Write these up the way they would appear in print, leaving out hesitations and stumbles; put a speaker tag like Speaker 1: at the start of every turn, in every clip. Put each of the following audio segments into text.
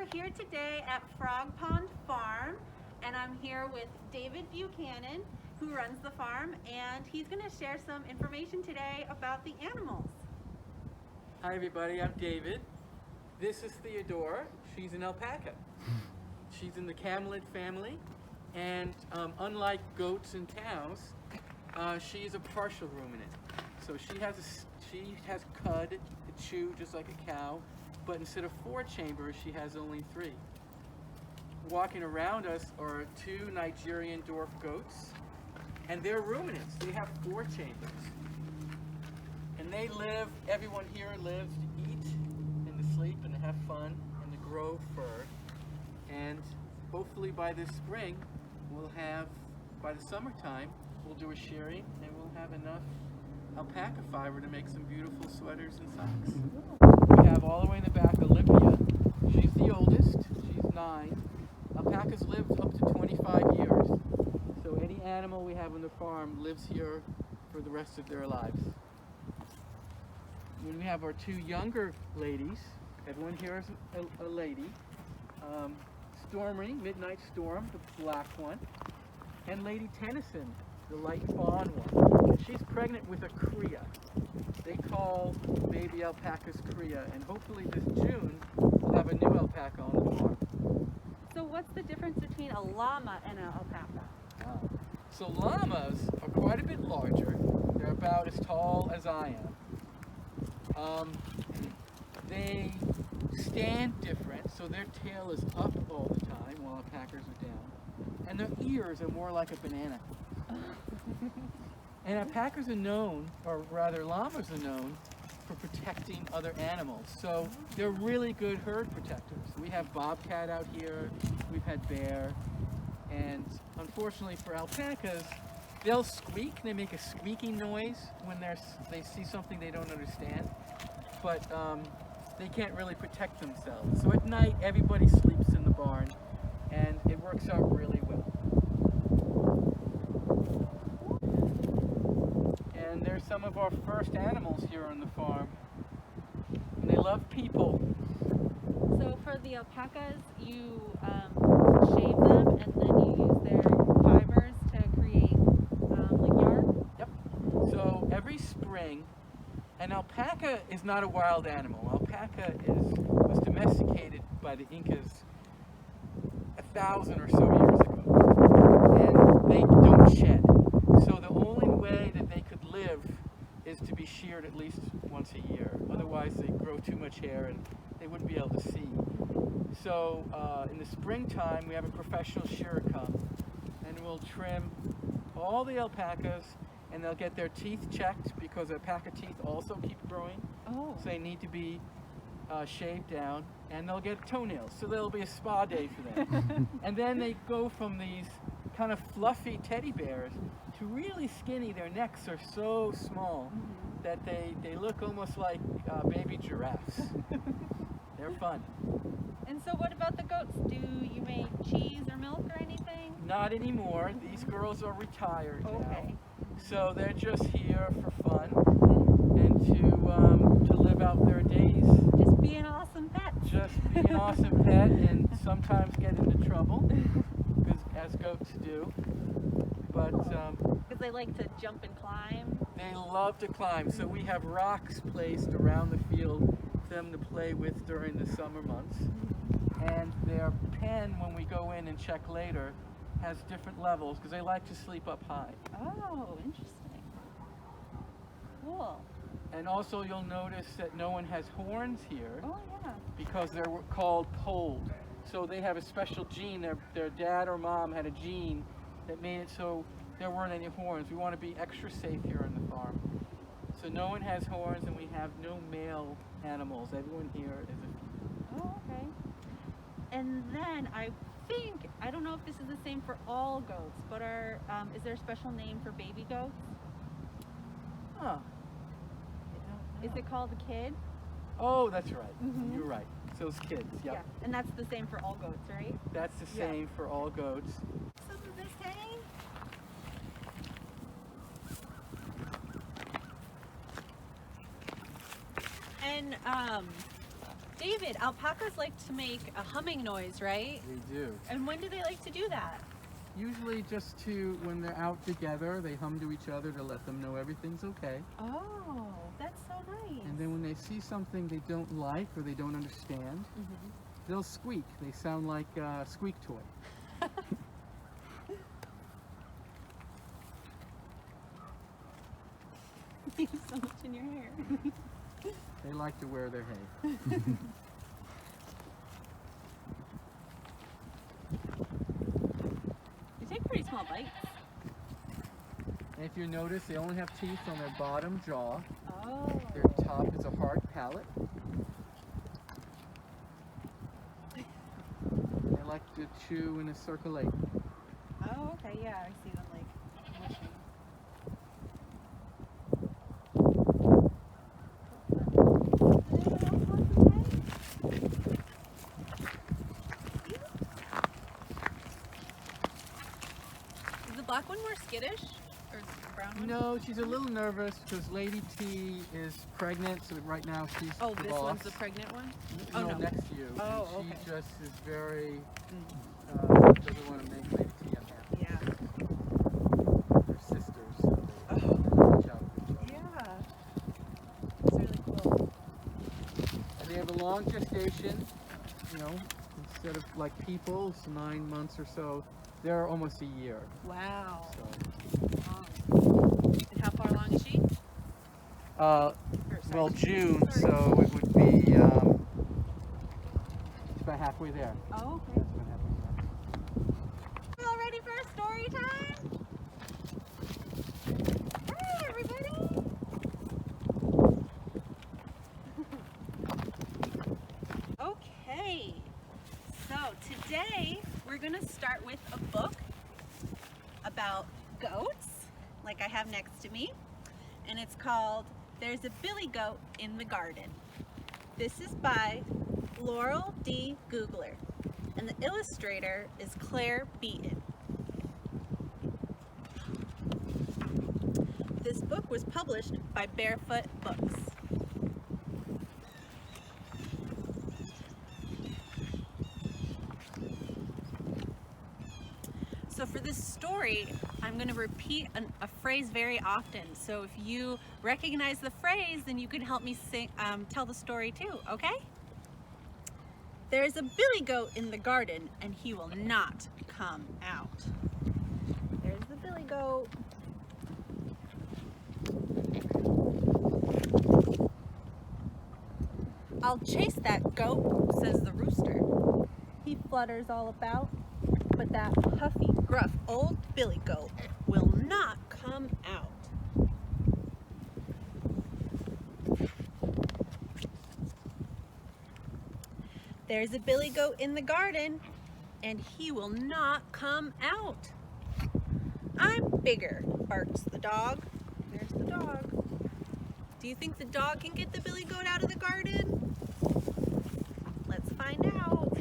Speaker 1: we're here today at Frog Pond Farm, and I'm here with David Buchanan, who runs the farm, and he's going to share some information today about the animals.
Speaker 2: Hi everybody, I'm David. This is Theodora. She's an alpaca. She's in the camelid family, and unlike goats and cows, she's a partial ruminant. So she has cud to chew just like a cow, but instead of 4 chambers, she has only 3. Walking around us are 2 Nigerian dwarf goats, and they're ruminants. They have 4 chambers. And they live, everyone here lives to eat and to sleep and to have fun and to grow fur. And hopefully by this spring, by the summertime, we'll do a shearing and we'll have enough alpaca fiber to make some beautiful sweaters and socks. We have all the way in the back Olympia. She's the oldest, she's 9. Alpacas live up to 25 years. So any animal we have on the farm lives here for the rest of their lives. When we have our 2 younger ladies, everyone here is a lady. Stormy, Midnight Storm, the black one, and Lady Tennyson, the light fawn one. And she's pregnant with a cria. They call baby alpacas cria, and hopefully this June we'll have a new alpaca on the farm.
Speaker 1: So what's the difference between a llama and an alpaca?
Speaker 2: So llamas are quite a bit larger. They're about as tall as I am. They stand different, so their tail is up all the time while alpacas are down. And their ears are more like a banana. And alpacas are known, or rather llamas are known, for protecting other animals. So they're really good herd protectors. We have bobcat out here, we've had bear, and unfortunately for alpacas, they'll squeak. They make a squeaking noise when they see something they don't understand, but they can't really protect themselves. So at night, everybody sleeps in the barn, and it works out really well. And there's some of our first animals here on the farm, and they love people.
Speaker 1: So for the alpacas, you shave them and then you use their fibers to create like yarn?
Speaker 2: Yep. So every spring, an alpaca is not a wild animal. Alpaca was domesticated by the Incas 1,000 or so years ago, and they don't shed. So the only way that they could live is to be sheared at least once a year. Otherwise, they grow too much hair and they wouldn't be able to see. So in the springtime, we have a professional shearer come, and we'll trim all the alpacas, and they'll get their teeth checked because alpaca teeth also keep growing.
Speaker 1: Oh.
Speaker 2: So they need to be shaved down, and they'll get toenails. So there'll be a spa day for them. And then they go from these kind of fluffy teddy bears to really skinny. Their necks are so small that they look almost like baby giraffes. They're fun.
Speaker 1: And so what about the goats? Do you make cheese or milk or anything?
Speaker 2: Not anymore. These girls are retired
Speaker 1: Okay.
Speaker 2: now. So they're just here for fun and to live out their days.
Speaker 1: Just be an awesome pet.
Speaker 2: Just be an awesome pet and sometimes get into trouble, as goats do. But
Speaker 1: Because they like to jump and climb.
Speaker 2: they love to climb. So we have rocks placed around the field for them to play with during the summer months. And their pen, when we go in and check later, has different levels because they like to sleep up high.
Speaker 1: Oh, interesting. Cool.
Speaker 2: And also you'll notice that no one has horns here
Speaker 1: Oh, yeah.
Speaker 2: because they're called polled. So they have a special gene. Their dad or mom had a gene that made it so there weren't any horns. We want to be extra safe here on the farm. So no one has horns, and we have no male animals. Everyone here is a female.
Speaker 1: Oh, okay. And then I don't know if this is the same for all goats, but is there a special name for baby goats?
Speaker 2: Huh.
Speaker 1: Is it called a kid?
Speaker 2: Oh, that's right. You're right. So it's kids. Yep.
Speaker 1: Yeah. And that's the same for all goats, right?
Speaker 2: That's the same for all goats.
Speaker 1: So does this hang? And David, alpacas like to make a humming noise, right?
Speaker 2: They do.
Speaker 1: And when do they like to do that?
Speaker 2: Usually just when they're out together, they hum to each other to let them know everything's okay.
Speaker 1: Oh, that's so nice.
Speaker 2: And then when they see something they don't like or they don't understand, they'll squeak. They sound like a squeak toy.
Speaker 1: You have so much in your hair.
Speaker 2: They like to wear their hay.
Speaker 1: They take pretty small bites.
Speaker 2: And if you notice, they only have teeth on their bottom jaw.
Speaker 1: Oh.
Speaker 2: Their top is a hard palate. They like to chew and circulate.
Speaker 1: Oh, okay, yeah, I see them like mushing. Is the black one more skittish? Or is the brown one?
Speaker 2: No, she's a little nervous because Lady T is pregnant, so right now she's
Speaker 1: Oh,
Speaker 2: the
Speaker 1: this
Speaker 2: boss.
Speaker 1: one's the pregnant one?
Speaker 2: No,
Speaker 1: Oh, no.
Speaker 2: next to you.
Speaker 1: Oh,
Speaker 2: and she
Speaker 1: okay.
Speaker 2: just is very, doesn't want to make Lady T unhappy.
Speaker 1: Yeah.
Speaker 2: They're sisters, so they
Speaker 1: Oh.
Speaker 2: watch out for each other.
Speaker 1: Yeah. It's really cool.
Speaker 2: And they have a long gestation, you know, instead of like people, it's 9 months or so, they're almost a year.
Speaker 1: Wow.
Speaker 2: So,
Speaker 1: And how far along is she?
Speaker 2: well,
Speaker 1: sorry.
Speaker 2: June,
Speaker 1: Sorry.
Speaker 2: so it would be, it's about halfway there.
Speaker 1: Oh,
Speaker 2: Yeah,
Speaker 1: okay.
Speaker 2: it's about halfway there.
Speaker 1: You all ready for a story time? Hey, everybody! Okay, so today we're gonna start with a book about goats, like I have next to me, and it's called There's a Billy Goat in the Garden. This is by Laurel D. Googler, and the illustrator is Claire Beaton. This book was published by Barefoot Books. So for this story, I'm going to repeat a phrase very often. So if you recognize the phrase, then you can help me tell the story too, okay? There's a billy goat in the garden, and he will not come out. There's the billy goat. I'll chase that goat, says the rooster. He flutters all about, but that huffy, gruff old billy goat will not come out. There's a billy goat in the garden, and he will not come out. I'm bigger, barks the dog. There's the dog. Do you think the dog can get the billy goat out of the garden? Let's find out.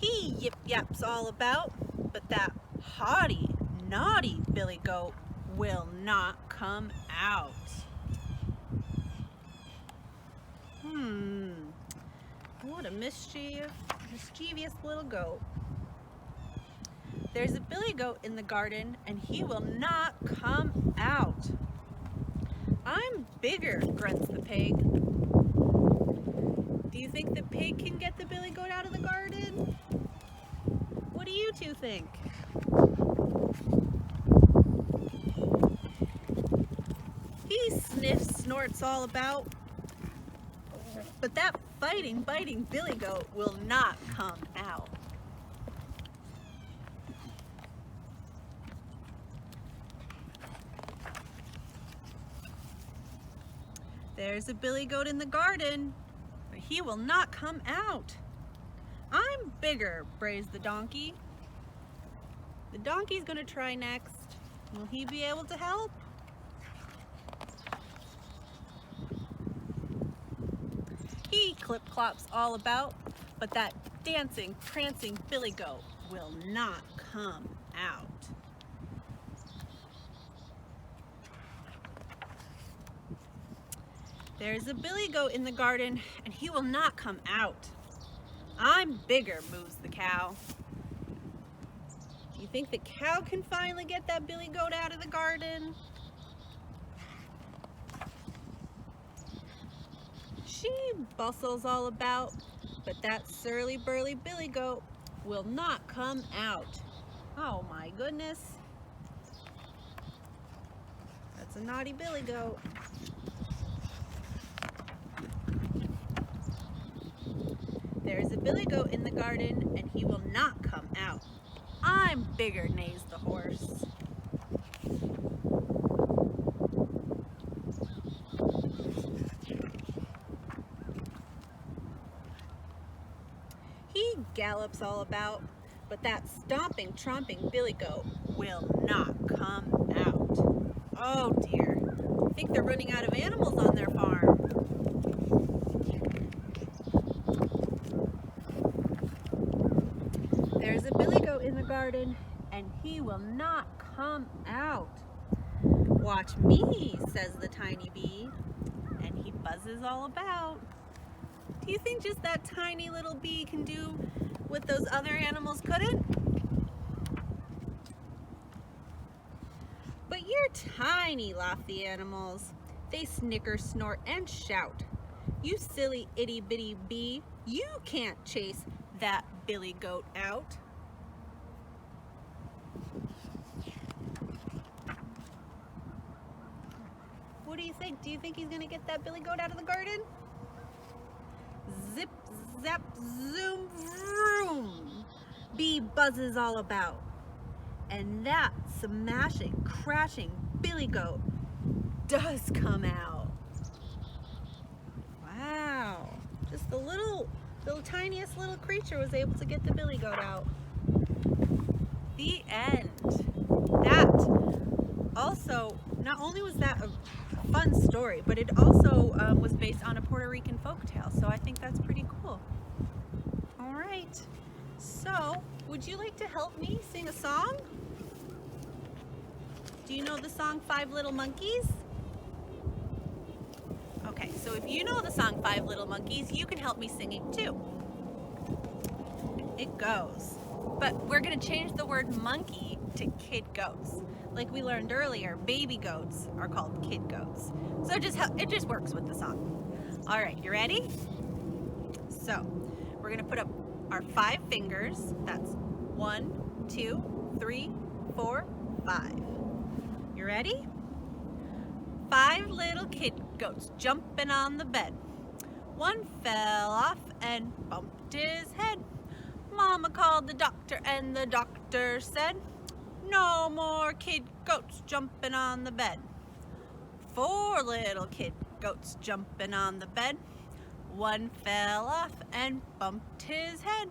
Speaker 1: He yip-yaps all about, but that haughty, naughty billy goat will not come out. What a mischievous little goat. There's a billy goat in the garden, and he will not come out. I'm bigger, grunts the pig. Do you think the pig can get the billy goat out of the garden? What do you two think? He sniffs, snorts all about, but that fighting, biting billy goat will not come out. There's a billy goat in the garden, but he will not come out. I'm bigger, brays the donkey. The donkey's gonna try next. Will he be able to help? He clip-clops all about, but that dancing, prancing billy goat will not come out. There's a billy goat in the garden, and he will not come out. I'm bigger, moves the cow. Do you think the cow can finally get that billy goat out of the garden? She bustles all about, but that surly burly billy goat will not come out. Oh my goodness. That's a naughty billy goat. There's a billy goat in the garden, and he will not come out. I'm bigger, neighs the horse. He gallops all about, but that stomping, tromping billy goat will not come out. Oh dear, I think they're running out of animals on their farm. There's a billy goat in the garden, and he will not come out. Watch me, says the tiny bee, and he buzzes all about. Do you think just that tiny little bee can do what those other animals couldn't? But you're tiny, laugh the animals. They snicker, snort, and shout. You silly itty bitty bee, you can't chase that billy goat out. What do you think? Do you think he's gonna get that billy goat out of the garden? Zip, zap, zoom, vroom. Bee buzzes all about. And that smashing, crashing billy goat does come out. Wow. Just the tiniest little creature was able to get the billy goat out. The end. That also, not only was that a fun story, but it also was based on a Puerto Rican folktale, so I think that's pretty cool. All right, so would you like to help me sing a song? Do you know the song Five Little Monkeys? Okay, so if you know the song Five Little Monkeys, you can help me sing it too. It goes, but we're gonna change the word monkey to kid goats. Like we learned earlier, baby goats are called kid goats. So it just works with the song. All right, you ready? So we're gonna put up our 5 fingers. That's 1, 2, 3, 4, 5. You ready? 5 little kid goats jumping on the bed. One fell off and bumped his head. Mama called the doctor, and the doctor said, no more kid goats jumping on the bed. 4 little kid goats jumping on the bed. One fell off and bumped his head.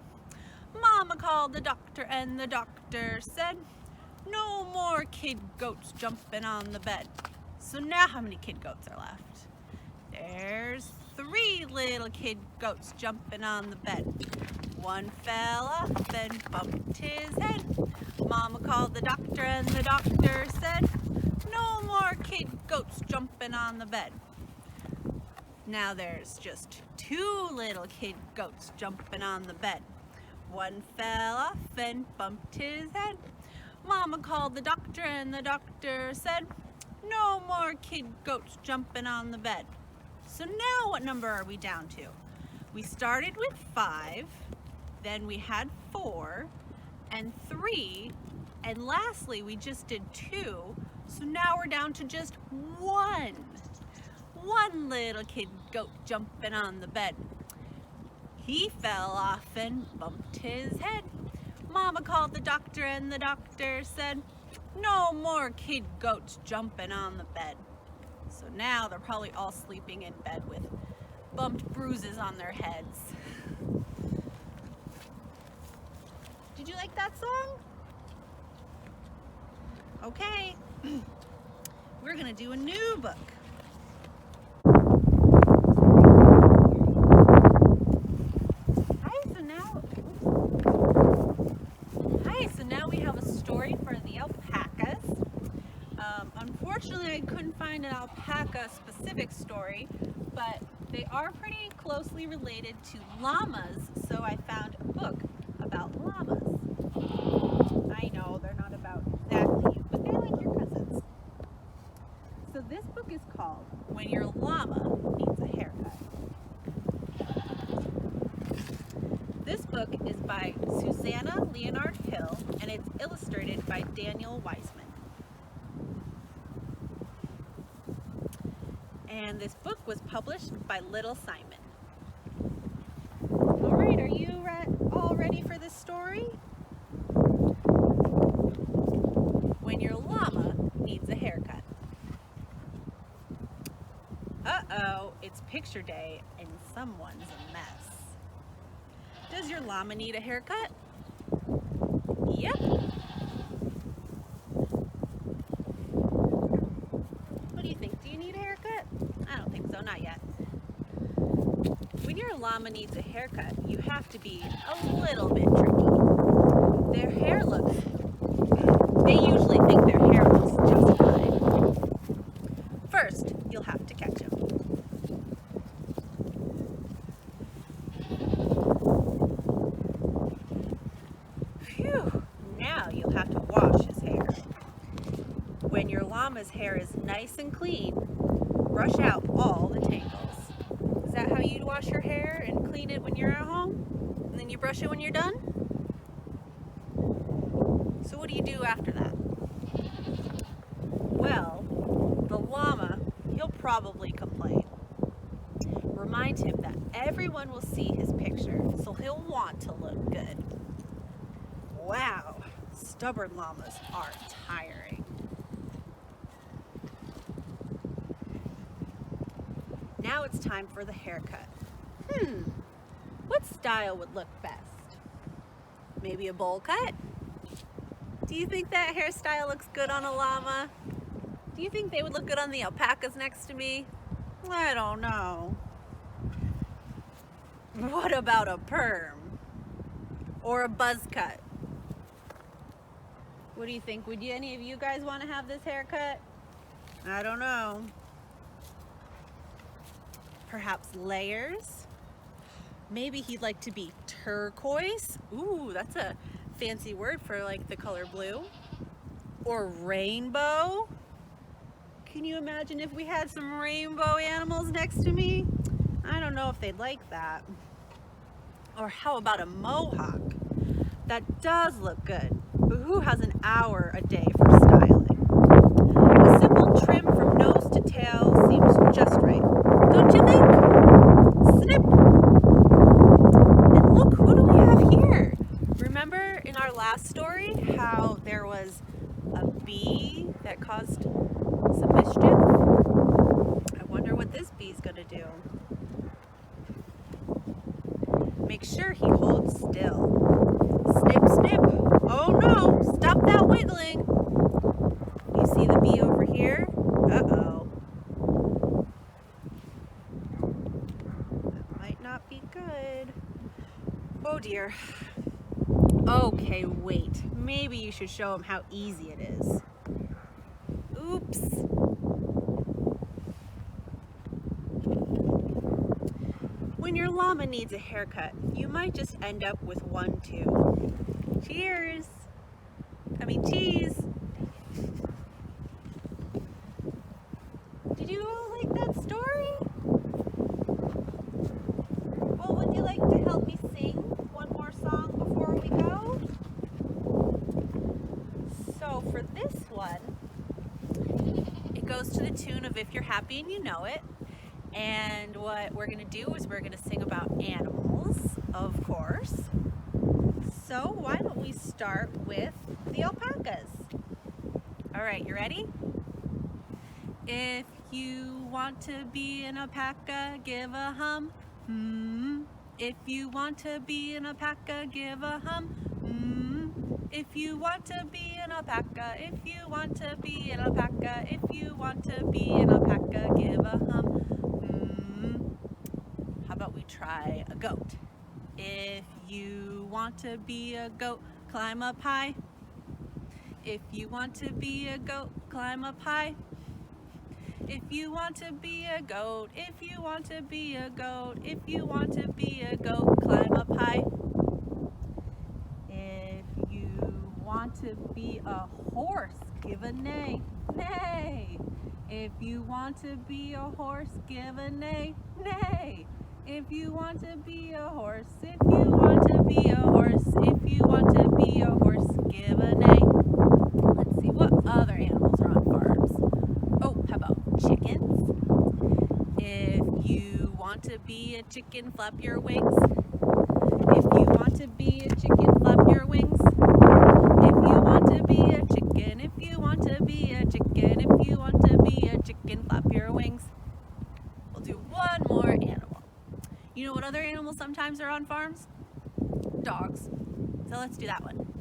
Speaker 1: Mama called the doctor, and the doctor said, no more kid goats jumping on the bed. So now how many kid goats are left? There's 3 little kid goats jumping on the bed. One fell off and bumped his head. Mama called the doctor, and the doctor said, no more kid goats jumping on the bed. Now there's just 2 little kid goats jumping on the bed. One fell off and bumped his head. Mama called the doctor, and the doctor said, no more kid goats jumping on the bed. So now what number are we down to? We started with 5, then we had 4, and 3, and lastly we just did 2, so now we're down to just 1. 1 little kid goat jumping on the bed. He fell off and bumped his head. Mama called the doctor, and the doctor said, no more kid goats jumping on the bed. So now they're probably all sleeping in bed with bumped bruises on their heads. Did you like that song? Okay, we're gonna do a new book. So now we have a story for the alpacas. Unfortunately, I couldn't find an alpaca specific story, but they are pretty closely related to llamas, so I found a book about llamas. I know they're not about exactly you, but they're like your cousins. So this book is called When Your Llama Needs a Haircut. This book is by Susanna Leonard Hill, and it's illustrated by Daniel Weisman. And this book was published by Little Simon. All right, are you all ready for this story? When your llama needs a haircut. Uh-oh, it's picture day and someone's a mess. Does your llama need a haircut? Yep. What do you think? Do you need a haircut? I don't think so, not yet. When your llama needs a haircut, you have to be a little bit tricky. Their hair looks, they usually think their hair looks just fine. First, you'll have to catch him. Phew, now you'll have to wash his hair. When your llama's hair is nice and clean, brush out all the tangles. Is that how you wash your hair and clean it when you're at home? And then you brush it when you're done? So what do you do after that? Well, the llama, he'll probably complain. Remind him that everyone will see his picture, so he'll want to look good. Wow, stubborn llamas are tiring. Now it's time for the haircut. What style would look best? Maybe a bowl cut? Do you think that hairstyle looks good on a llama? Do you think they would look good on the alpacas next to me? I don't know. What about a perm? Or a buzz cut? What do you think? Would any of you guys want to have this haircut? I don't know. Perhaps layers? Maybe he'd like to be turquoise. Ooh, that's a fancy word for like the color blue. Or rainbow. Can you imagine if we had some rainbow animals next to me? I don't know if they'd like that. Or how about a mohawk? That does look good, but who has an hour a day for styling? A simple trim from nose to tail seems just right. Don't you think? Snip! And look, who do we have here? Remember in our last story how there was a bee that caused some mischief? I wonder what this bee's gonna do. Make sure he holds still. Snip, snip. Oh no, stop that wiggling. You see the bee over here? Uh-oh. That might not be good. Oh dear. Okay, wait. Maybe you should show him how easy it is. Oops. When your llama needs a haircut, you might just end up with one too. Cheers! Cheese! Did you all like that story? Well, would you like to help me sing one more song before we go? So for this one, it goes to the tune of If You're Happy and You Know It. And what we're going to do is we're going to sing about animals, of course. So why don't we start with the alpacas? All right, you ready? If you want to be an alpaca, give a hum. If you want to be an alpaca, give a hum. If you want to be an alpaca, if you want to be an alpaca, if you want to be an alpaca, give a hum. How about we try a goat? If you want to be a goat, climb up high. If you want to be a goat, climb up high. If you want to be a goat, if you want to be a goat, if you want to be a goat, climb up high. If you want to be a horse, give a neigh, neigh. If you want to be a horse, give a neigh, neigh. If you want to be a horse, if you want to be a horse, if you want to be a horse, give a neigh. Let's see, what other animals are on farms? Oh, how about chickens? If you want to be a chicken, flap your wings. If you want to be a chicken, flap your wings. If you want to be a chicken, if you want to be a chicken, if you want to be a chicken, flap your wings. We'll do one more animal. You know what other animals sometimes are on farms? Dogs. So let's do that one.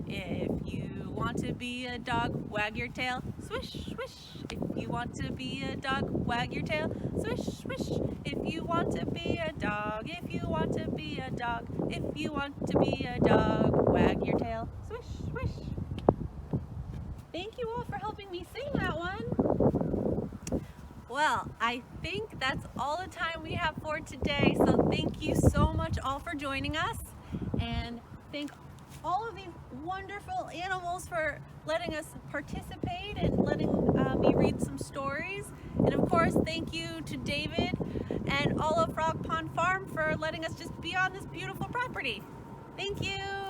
Speaker 1: If you want to be a dog, wag your tail, swish, swish. If you want to be a dog, wag your tail, swish, swish. If you want to be a dog, if you want to be a dog, if you want to be a dog, wag your tail, swish, swish. Thank you all for helping me sing that one. Well, I think that's all the time we have for today. So thank you so much all for joining us, and thank all of these wonderful animals for letting us participate and letting me read some stories. And of course, thank you to David and all of Frog Pond Farm for letting us just be on this beautiful property. Thank you.